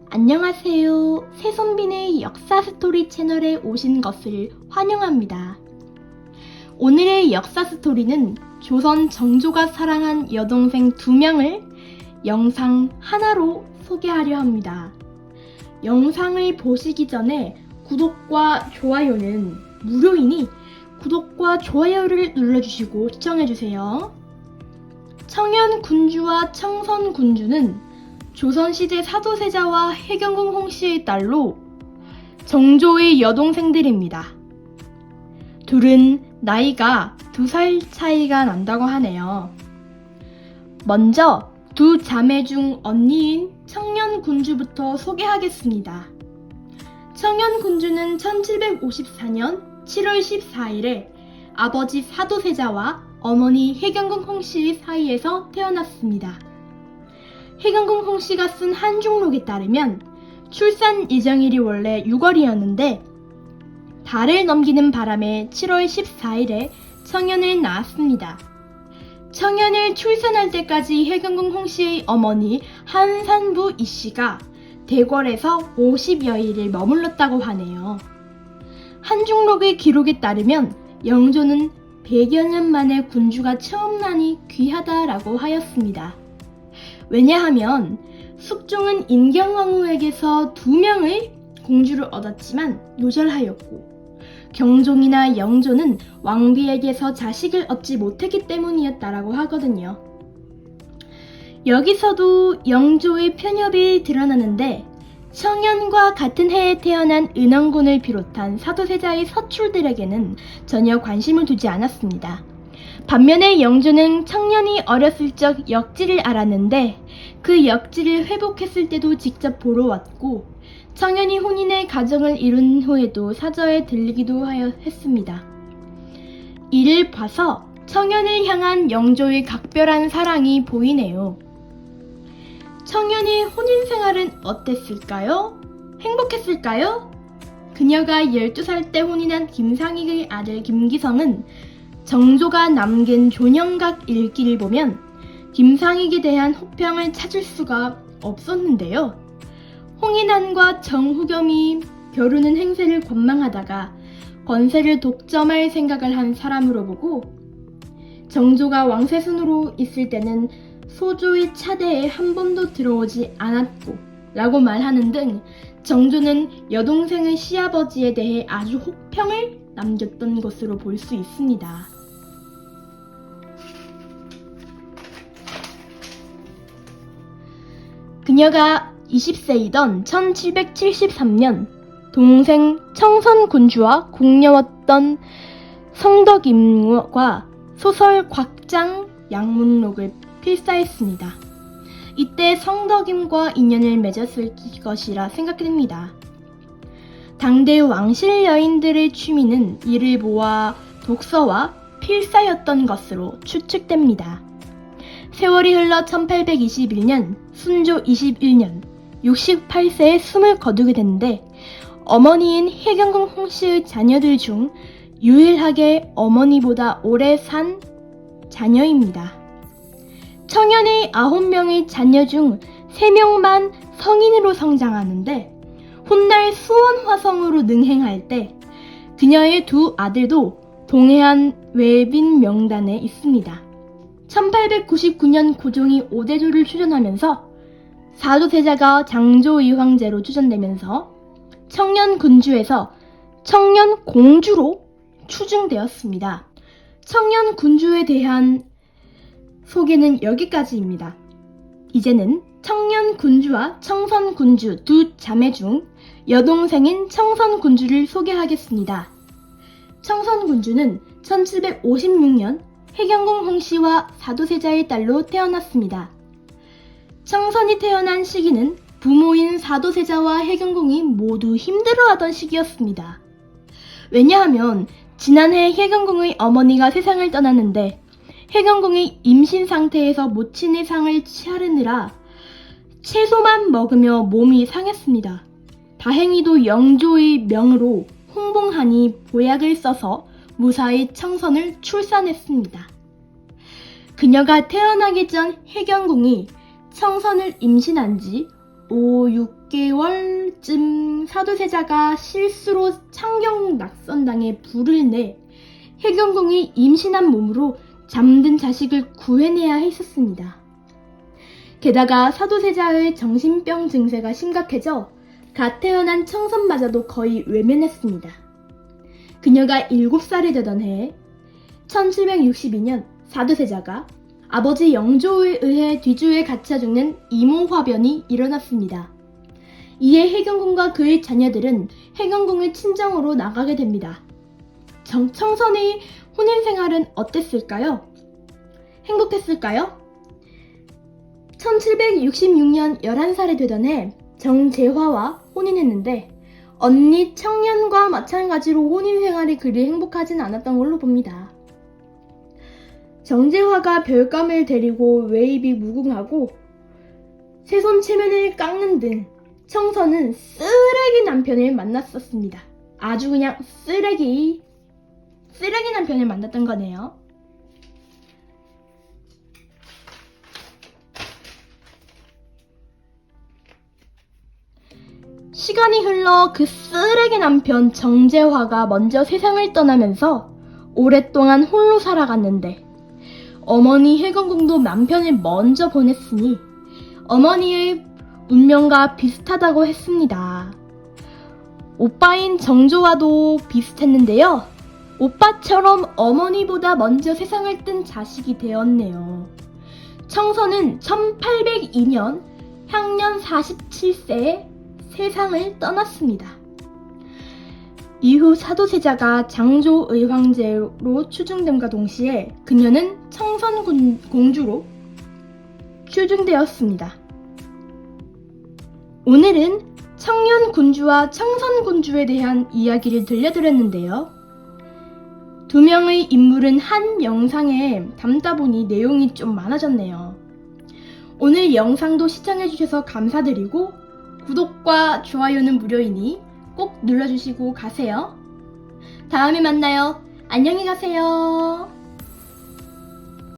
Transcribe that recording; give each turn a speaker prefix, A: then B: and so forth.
A: 안녕하세요. 새선빈의 역사 스토리 채널에 오신 것을 환영합니다. 오늘의 역사 스토리는 조선 정조가 사랑한 여동생 2명을 영상 하나로 소개하려 합니다. 영상을 보시기 전에 구독과 좋아요는 무료이니 구독과 좋아요를 눌러주시고 시청해주세요. 청연군주와 청선군주는 조선시대 사도세자와 해경궁 홍씨의 딸로 정조의 여동생들입니다. 둘은 나이가 2살 차이가 난다고 하네요. 먼저 두 자매 중 언니인 청연군주부터 소개하겠습니다. 청연군주는 1754년 7월 14일에 아버지 사도세자와 어머니 해경궁 홍씨 사이에서 태어났습니다. 해경궁 홍씨가 쓴 한중록에 따르면 출산 예정일이 원래 6월이었는데 달을 넘기는 바람에 7월 14일에 청연을 낳았습니다. 청연을 출산할 때까지 해경궁 홍씨의 어머니 한산부 이씨가 대궐에서 50여일을 머물렀다고 하네요. 한중록의 기록에 따르면 영조는 100여 년 만에 군주가 처음 나니 귀하다라고 하였습니다. 왜냐하면 숙종은 인경왕후에게서 2명의 공주를 얻었지만 요절하였고 경종이나 영조는 왕비에게서 자식을 얻지 못했기 때문이었다라고 하거든요. 여기서도 영조의 편협이 드러나는데 청연과 같은 해에 태어난 은원군을 비롯한 사도세자의 서출들에게는 전혀 관심을 두지 않았습니다. 반면에 영조는 청년이 어렸을 적 역지를 알았는데 그 역지를 회복했을 때도 직접 보러 왔고 청년이 혼인의 가정을 이룬 후에도 사저에 들리기도 했습니다. 이를 봐서 청년을 향한 영조의 각별한 사랑이 보이네요. 청년의 혼인 생활은 어땠을까요? 행복했을까요? 그녀가 12살 때 혼인한 김상익의 아들 김기성은 정조가 남긴 존영각 일기를 보면 김상익에 대한 호평을 찾을 수가 없었는데요. 홍인환과 정후겸이 겨루는 행세를 관망하다가 권세를 독점할 생각을 한 사람으로 보고 정조가 왕세순으로 있을 때는 소조의 차대에 한 번도 들어오지 않았고 라고 말하는 등 정조는 여동생의 시아버지에 대해 아주 혹평을 남겼던 것으로 볼 수 있습니다. 그녀가 20세이던 1773년 동생 청선군주와 궁녀였던 성덕임과 소설 곽장 양문록을 필사했습니다. 이때 성덕임과 인연을 맺었을 것이라 생각됩니다. 당대 왕실 여인들의 취미는 일을보와 독서와 필사였던 것으로 추측됩니다. 세월이 흘러 1821년 순조 21년 68세에 숨을 거두게 됐는데 어머니인 해경궁 홍씨의 자녀들 중 유일하게 어머니보다 오래 산 자녀입니다. 청연의 9명의 자녀 중 3명만 성인으로 성장하는데 훗날 수원화성으로 능행할 때 그녀의 2 아들도 동해안 외빈 명단에 있습니다. 1899년 고종이 오대조를 추전하면서 사도세자가 장조위황제로 추전되면서 청년군주에서 청년공주로 추증되었습니다. 청년군주에 대한 소개는 여기까지입니다. 이제는 청년군주와 청선군주 2 자매 중 여동생인 청선군주를 소개하겠습니다. 청선군주는 1756년 해경궁 홍씨와 사도세자의 딸로 태어났습니다. 청선이 태어난 시기는 부모인 사도세자와 해경궁이 모두 힘들어하던 시기였습니다. 왜냐하면 지난해 해경궁의 어머니가 세상을 떠났는데 해경궁이 임신 상태에서 모친의 상을 차리느라 채소만 먹으며 몸이 상했습니다. 다행히도 영조의 명으로 홍봉한이 보약을 써서 무사히 청선을 출산했습니다. 그녀가 태어나기 전 해경궁이 청선을 임신한 지 6개월쯤 사도세자가 실수로 창경 낙선당에 불을 내 해경궁이 임신한 몸으로 잠든 자식을 구해내야 했었습니다. 게다가 사도세자의 정신병 증세가 심각해져 갓 태어난 청선마저도 거의 외면했습니다. 그녀가 7살이 되던 해에 1762년 사도세자가 아버지 영조에 의해 뒤주에 갇혀 죽는 이모화변이 일어났습니다. 이에 해경궁과 그의 자녀들은 해경궁의 친정으로 나가게 됩니다. 청선의 혼인 생활은 어땠을까요? 행복했을까요? 1766년 11살이 되던 해 정재화와 혼인했는데 언니 청년과 마찬가지로 혼인 생활이 그리 행복하진 않았던 걸로 봅니다. 정재화가 별감을 데리고 외입이 무궁하고 새손 체면을 깎는 등 청선은 쓰레기 남편을 만났었습니다. 아주 그냥 쓰레기 남편을 만났던 거네요. 시간이 흘러 그 쓰레기 남편 정재화가 먼저 세상을 떠나면서 오랫동안 홀로 살아갔는데 어머니 해경궁도 남편을 먼저 보냈으니 어머니의 운명과 비슷하다고 했습니다. 오빠인 정조와도 비슷했는데요. 오빠처럼 어머니보다 먼저 세상을 뜬 자식이 되었네요. 청선은 1802년 향년 47세에 세상을 떠났습니다. 이후 사도세자가 장조의 황제로 추증됨과 동시에 그녀는 청선공주로 추증되었습니다. 오늘은 청년군주와 청선군주에 대한 이야기를 들려드렸는데요. 두 명의 인물은 한 영상에 담다 보니 내용이 좀 많아졌네요. 오늘 영상도 시청해주셔서 감사드리고 구독과 좋아요는 무료이니 꼭 눌러주시고 가세요. 다음에 만나요. 안녕히 가세요.